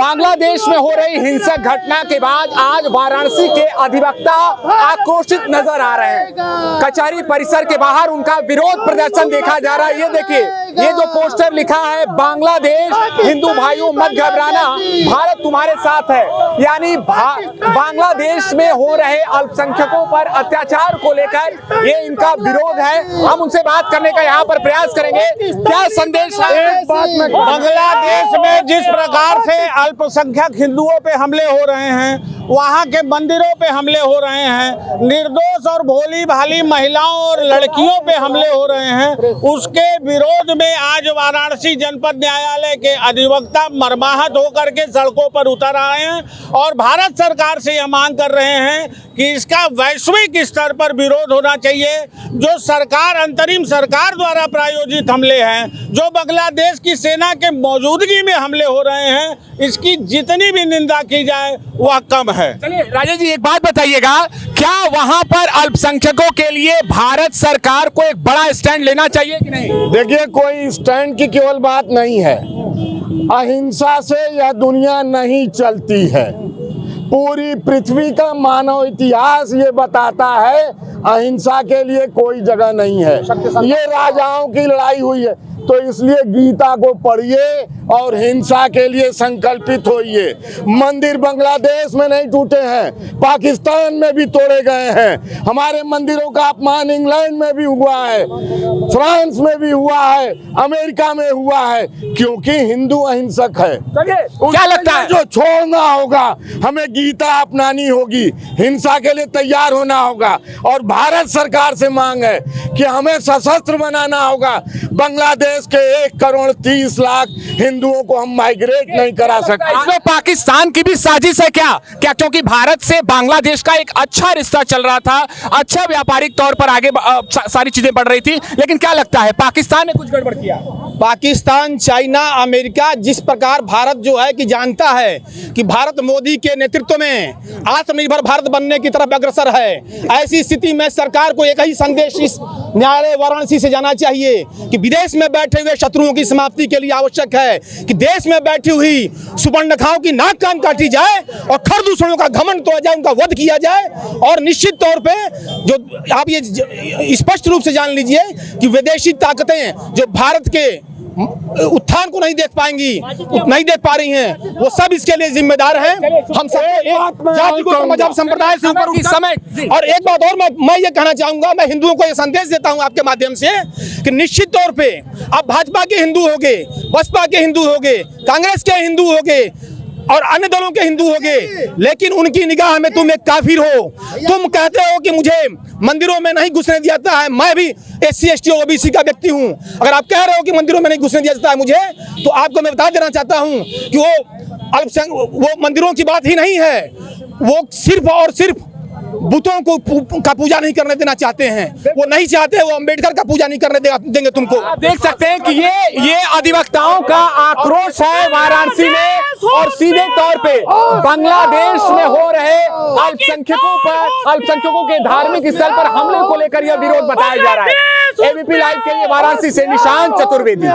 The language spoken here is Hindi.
बांग्लादेश में हो रही हिंसक घटना के बाद आज वाराणसी के अधिवक्ता आक्रोशित नजर आ रहे हैं। कचहरी परिसर के बाहर उनका विरोध प्रदर्शन देखा जा रहा है। ये देखिए, ये जो पोस्टर लिखा है, बांग्लादेश हिंदू भाइयों मत घबराना, भारत तुम्हारे साथ है। यानी बांग्लादेश में हो रहे अल्पसंख्यकों पर अत्याचार को लेकर ये इनका विरोध है। हम उनसे बात करने का यहाँ पर प्रयास करेंगे। क्या संदेश है? बांग्लादेश में जिस प्रकार से अल्पसंख्यक हिंदुओं पे हमले हो रहे हैं, वहाँ के मंदिरों पे हमले हो रहे हैं, निर्दोष और भोली भाली महिलाओं और लड़कियों पे हमले हो रहे हैं, उसके विरोध में आज वाराणसी जनपद न्यायालय के अधिवक्ता मर्माहत होकर के सड़कों पर उतर आए हैं और भारत सरकार से यह मांग कर रहे हैं कि इसका वैश्विक स्तर पर विरोध होना चाहिए। जो सरकार अंतरिम सरकार द्वारा प्रायोजित हमले हैं, जो बांग्लादेश की सेना के मौजूदगी में हमले हो रहे हैं, इसकी जितनी भी निंदा की जाए वह कम है। चलिए राजेश जी, एक बात बताइएगा, क्या वहां पर अल्पसंख्यकों के लिए भारत सरकार को एक बड़ा स्टैंड लेना चाहिए कि नहीं? देखिए, कोई स्टैंड की केवल बात नहीं है। अहिंसा से यह दुनिया नहीं चलती है। पूरी पृथ्वी का मानव इतिहास ये बताता है, अहिंसा के लिए कोई जगह नहीं है। ये राजाओं की लड़ाई हुई है, तो इसलिए गीता को पढ़िए और हिंसा के लिए संकल्पित होइए। मंदिर बांग्लादेश में नहीं टूटे हैं, पाकिस्तान में भी तोड़े गए हैं। हमारे मंदिरों का अपमान इंग्लैंड में भी हुआ है, फ्रांस में भी हुआ है, अमेरिका में हुआ है, क्योंकि हिंदू अहिंसक है। क्या लगता है? जो छोड़ना होगा, हमें गीता अपनानी होगी, हिंसा के लिए तैयार होना होगा। और भारत सरकार से मांग है कि हमें सशस्त्र बनाना होगा। बांग्लादेश के 1,30,00,000 हिंदुओं को हम माइग्रेट नहीं करा सकते। इसमें पाकिस्तान की भी साजिश है क्या? क्योंकि भारत से बांग्लादेश का एक अच्छा रिश्ता चल रहा था, अच्छा व्यापारिक तौर पर आगे सारी चीजें बढ़ रही थी, लेकिन क्या लगता है पाकिस्तान ने कुछ गड़बड़ किया? पाकिस्तान, चाइना, अमेरिका जिस प्रकार भारत जो है कि जानता है कि भारत मोदी के नेतृत्व में आत्मनिर्भर भारत बनने की तरफ अग्रसर है, ऐसी स्थिति में सरकार को एक ही संदेश इस न्यायालय वाराणसी से जाना चाहिए कि विदेश में बैठे हुए शत्रुओं की समाप्ति के लिए आवश्यक है कि देश में बैठी हुई सुपर्णखाओं की नाक कान काटी जाए और खर दूसरों का घमंड तोड़ा जाए, उनका वध किया जाए। और निश्चित तौर पे जो आप ये स्पष्ट रूप से जान लीजिए कि विदेशी ताकतें जो भारत के उत्थान को नहीं देख पाएंगी, नहीं देख पा रही हैं, वो सब इसके लिए जिम्मेदार हैं। हम सब जाति को मजहब संप्रदाय से ऊपर उठ समय। और एक बात और मैं ये कहना चाहूंगा, मैं हिंदुओं को ये संदेश देता हूं आपके माध्यम से कि निश्चित तौर पे आप भाजपा के हिंदू होगे, बसपा के हिंदू होगे, कांग्रेस के हिंदू होगे और अन्य दलों के हिंदू होगे, लेकिन उनकी निगाह में तुम एक काफिर हो। तुम कहते हो कि मुझे मंदिरों में नहीं घुसने दिया जाता है, मैं भी SC ST OBC का व्यक्ति हूं। अगर आप कह रहे हो कि मंदिरों में नहीं घुसने दिया जाता है मुझे, तो आपको मैं बता देना चाहता हूं कि वो मंदिरों की बात ही नहीं है, वो सिर्फ और सिर्फ बुतों को का पूजा नहीं करने देना चाहते हैं। वो नहीं चाहते, वो अंबेडकर का पूजा नहीं करने देंगे तुमको। आप देख सकते हैं कि ये अधिवक्ताओं का आक्रोश है वाराणसी में, और सीधे तौर पे बांग्लादेश में हो रहे अल्पसंख्यकों के धार्मिक स्थल पर हमले को लेकर यह विरोध बताया जा रहा है। ABP लाइव के लिए वाराणसी से निशांत चतुर्वेदी।